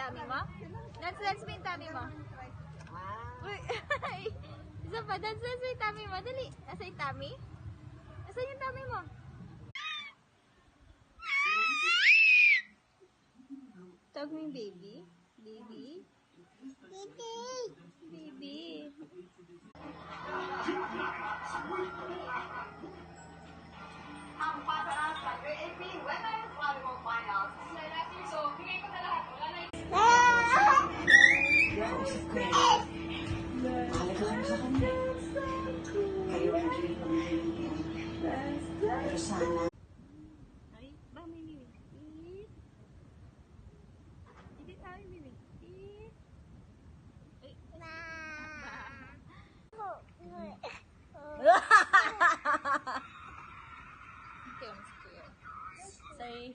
tummy mo? Dance mo yung tummy mo. Uy, isa pa, dance mo yung tummy mo. Dali, nasa yung tummy? Nasa yung tummy mo? Tawag mo yung baby? Baby? Baby! Baby! Ang pataas ng AP, when I was volleyball finals, so bigay ko na lahat. Wala na yung... Halagaan sa kanya. Kayo ang dream ko pero sana Ay, ba may bibi? Hindi tayo bibi. Ay, Say.